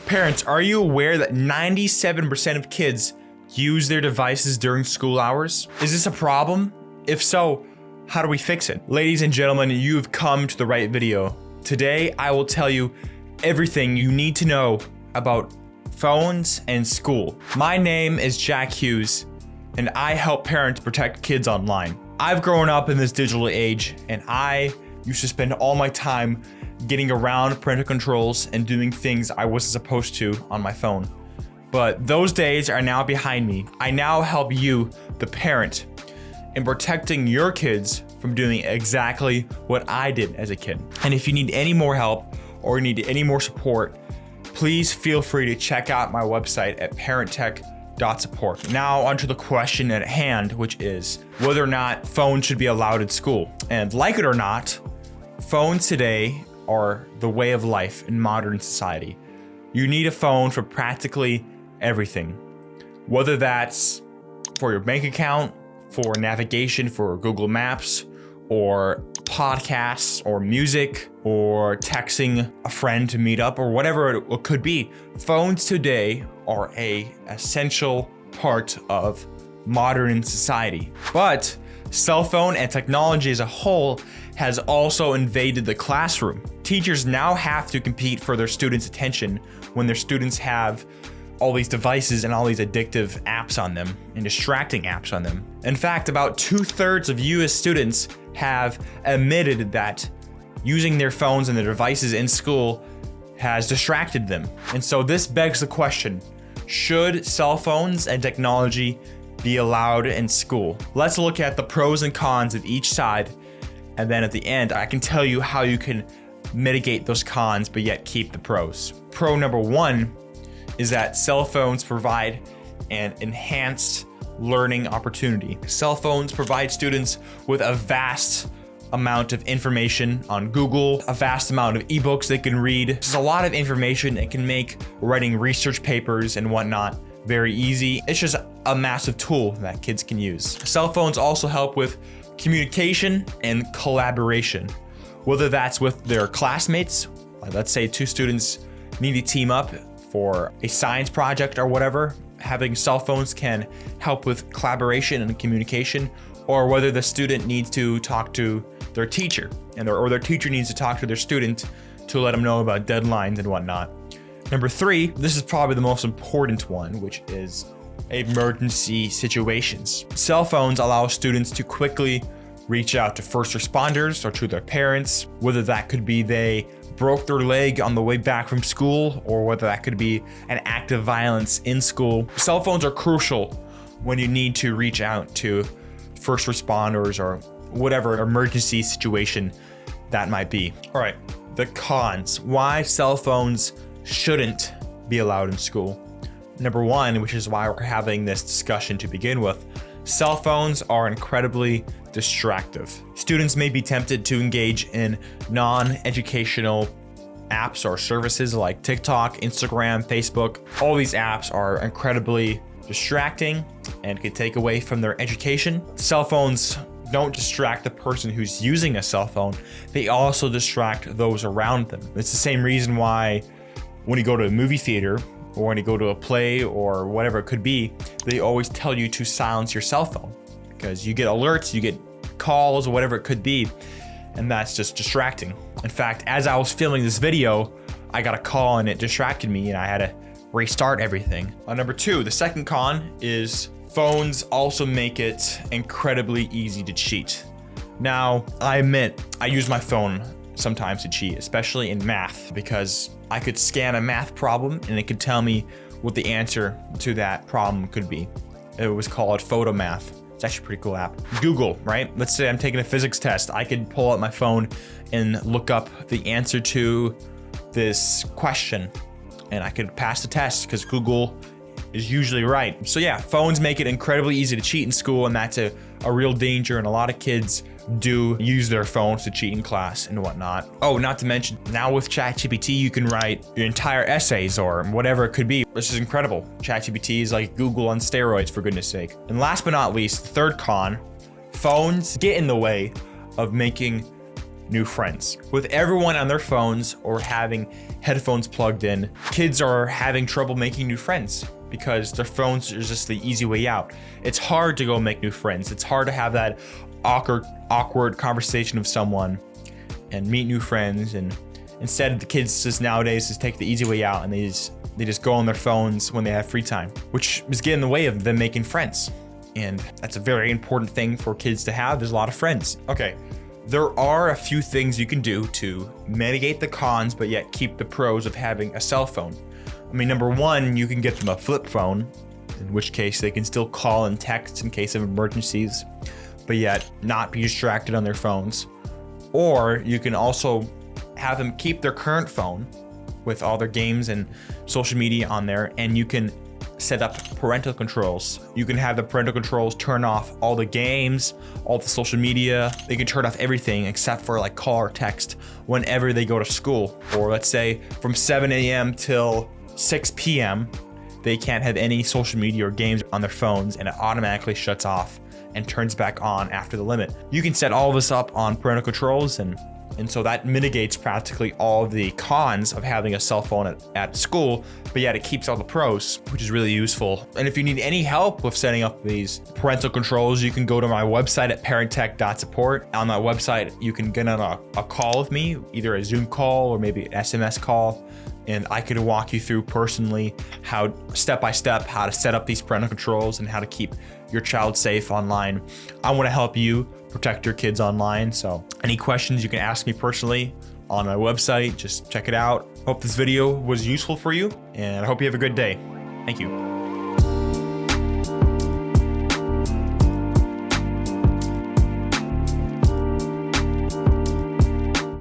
Parents, are you aware that 97% of kids use their devices during school hours? Is this a problem? If so, how do we fix it? Ladies and gentlemen, you've come to the right video. Today, I will tell you everything you need to know about phones and school. My name is Jack Hughes, and I help parents protect kids online. I've grown up in this digital age, and I used to spend all my time getting around parental controls and doing things I wasn't supposed to on my phone. But those days are now behind me. I now help you, the parent, in protecting your kids from doing exactly what I did as a kid. And if you need any more help or need any more support, please feel free to check out my website at parenttech.support. Now onto the question at hand, which is whether or not phones should be allowed in school. And like it or not, phones today are the way of life in modern society. You need a phone for practically everything, whether that's for your bank account, for navigation, for Google Maps, or podcasts, or music, or texting a friend to meet up, or whatever it could be. Phones today are an essential part of modern society. But cell phone and technology as a whole has also invaded the classroom. Teachers now have to compete for their students' attention when their students have all these devices and all these addictive apps on them and distracting apps on them. In fact, about 2/3 of US students have admitted that using their phones and their devices in school has distracted them. And so this begs the question, should cell phones and technology be allowed in school? Let's look at the pros and cons of each side, and then at the end, I can tell you how you can mitigate those cons but yet keep the pros. Pro number one is that cell phones provide an enhanced learning opportunity. Cell phones provide students with a vast amount of information on Google, a vast amount of ebooks they can read. There's a lot of information. It can make writing research papers and whatnot very easy. It's just a massive tool that kids can use. Cell phones also help with communication and collaboration, whether that's with their classmates. Let's say two students need to team up for a science project or whatever. Having cell phones can help with collaboration and communication, or whether the student needs to talk to their teacher or their teacher needs to talk to their student to let them know about deadlines and whatnot. Number three, this is probably the most important one, which is emergency situations. Cell phones allow students to quickly reach out to first responders or to their parents, whether that could be they broke their leg on the way back from school, or whether that could be an act of violence in school. Cell phones are crucial when you need to reach out to first responders or whatever emergency situation that might be. All right, the cons. Why cell phones shouldn't be allowed in school. Number one, which is why we're having this discussion to begin with, cell phones are incredibly distractive. Students may be tempted to engage in non-educational apps or services like TikTok, Instagram, Facebook. All these apps are incredibly distracting and can take away from their education. Cell phones don't distract the person who's using a cell phone. They also distract those around them. It's the same reason why when you go to a movie theater or when you go to a play or whatever it could be, they always tell you to silence your cell phone because you get alerts, you get calls or whatever it could be, and that's just distracting. In fact, as I was filming this video, I got a call and it distracted me and I had to restart everything. Number two, the second con is phones also make it incredibly easy to cheat. Now, I admit, I use my phone sometimes to cheat, especially in math, because I could scan a math problem and it could tell me what the answer to that problem could be. It was called Photomath. It's actually a pretty cool app. Google, right? Let's say I'm taking a physics test. I could pull out my phone and look up the answer to this question and I could pass the test because Google is usually right. So yeah, phones make it incredibly easy to cheat in school, and that's a real danger, and a lot of kids do use their phones to cheat in class and whatnot. Oh, not to mention, now with ChatGPT, you can write your entire essays or whatever it could be. This is incredible. ChatGPT is like Google on steroids, for goodness sake. And last but not least, the third con, phones get in the way of making new friends. With everyone on their phones or having headphones plugged in, kids are having trouble making new friends because their phones are just the easy way out. It's hard to go make new friends. It's hard to have that awkward conversation with someone and meet new friends. And instead, the kids just nowadays just take the easy way out and they just go on their phones when they have free time, which is getting in the way of them making friends. And that's a very important thing for kids to have. There's a lot of friends. Okay, there are a few things you can do to mitigate the cons, but yet keep the pros of having a cell phone. I mean, number one, you can get them a flip phone, in which case they can still call and text in case of emergencies, but yet not be distracted on their phones. Or you can also have them keep their current phone with all their games and social media on there, and you can set up parental controls. You can have the parental controls turn off all the games, all the social media. They can turn off everything except for like call or text whenever they go to school. Or let's say from 7 a.m. till 6 p.m. they can't have any social media or games on their phones, and it automatically shuts off and turns back on after the limit. You can set all of this up on parental controls, and so that mitigates practically all of the cons of having a cell phone at school, but yet it keeps all the pros, which is really useful. And if you need any help with setting up these parental controls, you can go to my website at parenttech.support. On that website, you can get on a call with me, either a Zoom call or maybe an SMS call, and I could walk you through personally how step by step how to set up these parental controls and how to keep your child safe online. I want to help you protect your kids online. So any questions you can ask me personally on my website, just check it out. Hope this video was useful for you, and I hope you have a good day. Thank you.